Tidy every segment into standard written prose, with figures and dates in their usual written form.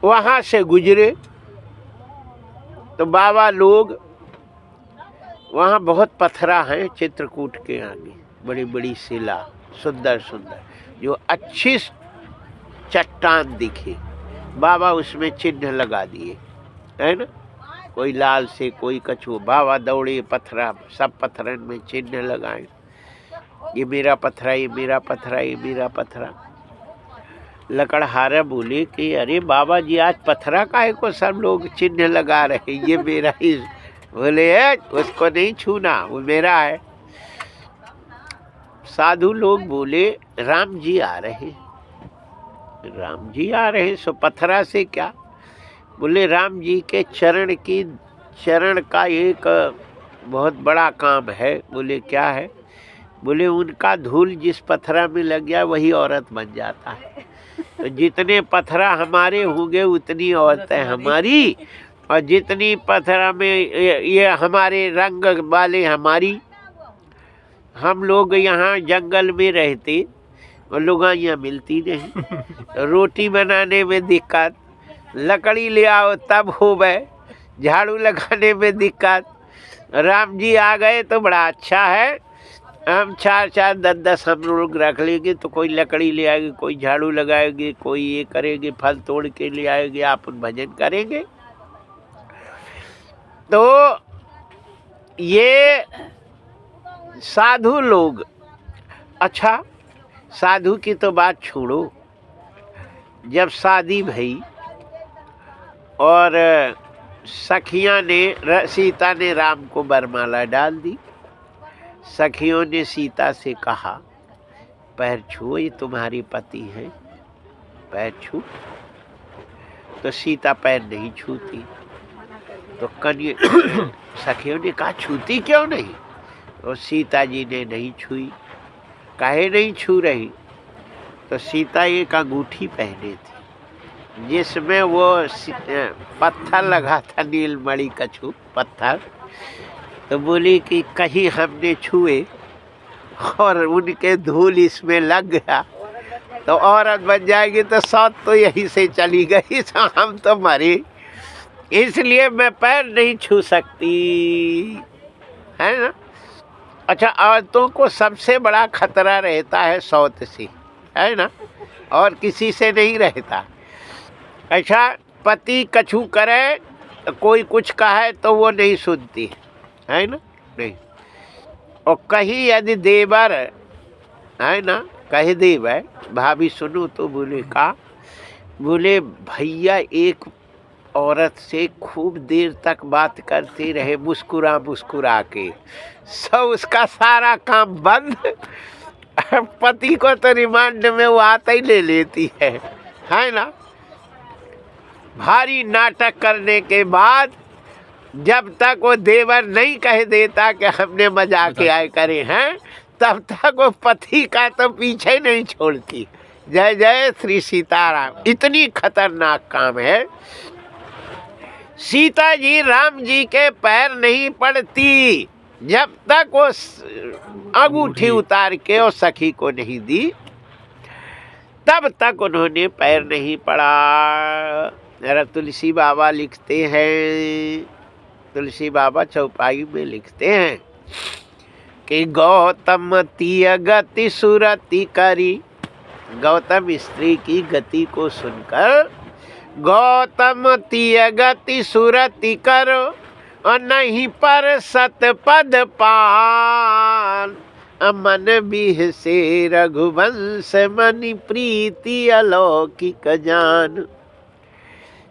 वहाँ से गुजरे तो बाबा लोग, वहाँ बहुत पत्थरा हैं चित्रकूट के आगे, बड़ी बड़ी शिला, सुंदर सुंदर, जो अच्छी चट्टान दिखे, बाबा उसमें चिन्ह लगा दिए, है ना। कोई लाल से, कोई कछुआ, बाबा दौड़े, पत्थरा, सब पत्थरन में चिन्ह लगाए, ये मेरा पत्थरा, ये मेरा पत्थरा, ये मेरा पत्थरा। लकड़हारा बोले कि अरे बाबा जी, आज पत्थरा काहे को सब लोग चिन्ह लगा रहे, ये मेरा ही। बोले उसको नहीं छूना, वो मेरा है। साधु लोग बोले राम जी आ रहे, राम जी आ रहे, सो पत्थरा से क्या। बोले राम जी के चरण का एक बहुत बड़ा काम है। बोले क्या है। बोले उनका धूल जिस पत्थरा में लग गया वही औरत बन जाता है। तो जितने पत्थरा हमारे होंगे उतनी औरतें हमारी, और जितनी पत्थरा में ये हमारे रंग वाले हमारी। हम लोग यहाँ जंगल में रहते और लुगाइयाँ मिलती नहीं, रोटी बनाने में दिक्कत, लकड़ी ले आओ तब होवे, झाड़ू लगाने में दिक्कत। राम जी आ गए तो बड़ा अच्छा है, हम 4-4 10-10 हम लोग रख लेंगे, तो कोई लकड़ी ले आएगी, कोई झाड़ू लगाएगी, कोई ये करेगी, फल तोड़ के ले आएगी, आप भजन करेंगे। तो ये साधु लोग, अच्छा साधु की तो बात छोड़ो, जब शादी भई और सखियां ने, सीता ने राम को वरमाला डाल दी, सखियों ने सीता से कहा पैर छुओ, ये तुम्हारे पति हैं, पैर छू। तो सीता पैर नहीं छूती, तो सखियों ने कहा छूती क्यों नहीं। तो सीता जी ने नहीं छुई। काहे नहीं छू रही। तो सीता एक अंगूठी पहने थी जिसमें वो पत्थर लगा था, नीलमणि कछु पत्थर। तो बोली कि कहीं हमने छुए और उनके धूल इसमें लग गया तो औरत बन जाएगी, तो सौत तो यहीं से चली गई, तो हम तो मरे, इसलिए मैं पैर नहीं छू सकती, है ना। अच्छा, औरतों को सबसे बड़ा खतरा रहता है सौत से, है ना, और किसी से नहीं रहता। अच्छा, पति कछु करे, कोई कुछ कहे तो वो नहीं सुनती, है ना, नहीं। और कहीं यदि देवर, है ना, कह देव है भाभी सुनो, तो बोले का। बोले भैया एक औरत से खूब देर तक बात करते रहे, मुस्कुरा मुस्कुरा के, सब उसका सारा काम बंद। पति को तो रिमांड में वो आते ही ले लेती है ना। भारी नाटक करने के बाद जब तक वो देवर नहीं कह देता कि हमने मजाक आए करे हैं, तब तक वो पति का तो पीछे नहीं छोड़ती। जय जय श्री सीताराम। इतनी खतरनाक काम है। सीता जी राम जी के पैर नहीं पड़ती जब तक वो अंगूठी उतार के और सखी को नहीं दी, तब तक उन्होंने पैर नहीं पड़ा। जरा तुलसी बाबा लिखते हैं, तुलसी बाबा चौपाई में लिखते हैं कि गौतम तीय गति सुरति करी। गौतम स्त्री की गति को सुनकर गौतम तीय गति सुरति करो, और नहीं पर सतपद पान। मन बिह से रघुवंश मनि प्रीति अलौकिक जान।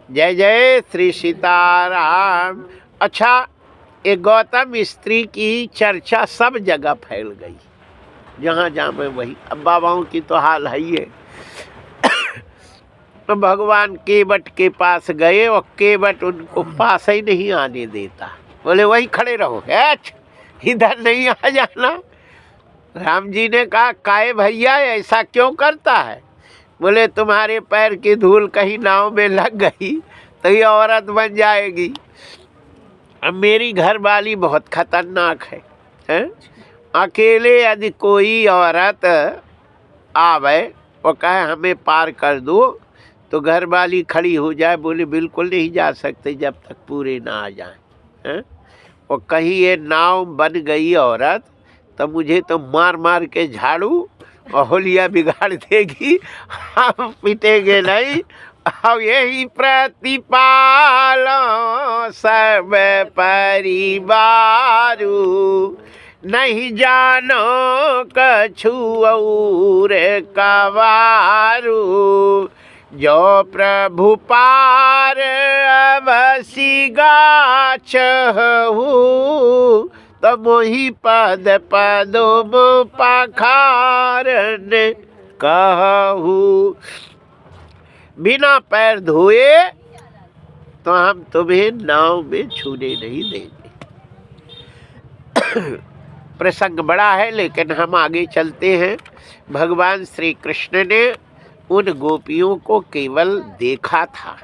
जय जय श्री सीताराम। अच्छा, एक गौतम स्त्री की चर्चा सब जगह फैल गई, जहाँ जहाँ में वही। अब बाबाओं की तो हाल है ही है। तो भगवान केवट के पास गए और केवट उनको पास ही नहीं आने देता। बोले वहीं खड़े रहो, इधर नहीं आ जाना। राम जी ने कहा काहे भैया ऐसा क्यों करता है। बोले तुम्हारे पैर की धूल कहीं नाव में लग गई तो ये औरत बन जाएगी। अब मेरी घरवाली बहुत खतरनाक है? अकेले यदि कोई औरत आवे और कहे हमें पार कर दो, तो घर वाली खड़ी हो जाए, बोले बिल्कुल नहीं जा सकते जब तक पूरे ना आ जाएं, हैं? और कहीं ये नाव बन गई औरत, तो मुझे तो मार मार के झाड़ू और होलिया बिगाड़ देगी, हम पिटेंगे नहीं। अब यही प्रतिपालो सब परिवारू, नहीं जानो कछु और कवारू, जो प्रभु पार अवसी गाछहु, तो मोहि पद पदोम पखारन कहू। बिना पैर धोए तो हम तुम्हें नाव में छूने नहीं देंगे। प्रसंग बड़ा है, लेकिन हम आगे चलते हैं। भगवान श्री कृष्ण ने उन गोपियों को केवल देखा था,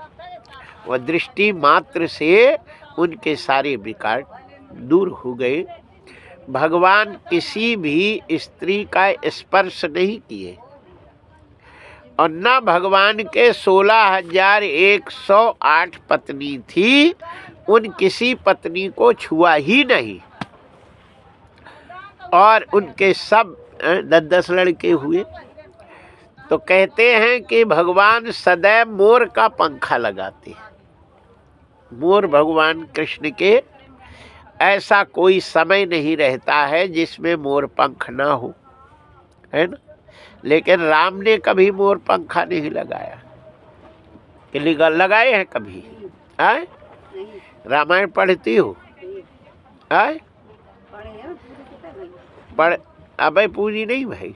वह दृष्टि मात्र से उनके सारे विकार दूर हो गए। भगवान किसी भी स्त्री का स्पर्श नहीं किए, और न भगवान के 16,108 पत्नी थी, उन किसी पत्नी को छुआ ही नहीं। और उनके सब 10-10 लड़के हुए। तो कहते हैं कि भगवान सदैव मोर का पंखा लगाते हैं। मोर भगवान कृष्ण के ऐसा कोई समय नहीं रहता है जिसमें मोर पंख ना हो, है ना। लेकिन राम ने कभी मोर पंखा नहीं लगाया, कि लगाए हैं कभी? आए रामायण पढ़ती हो? आए पढ़, अबे पूरी नहीं भाई,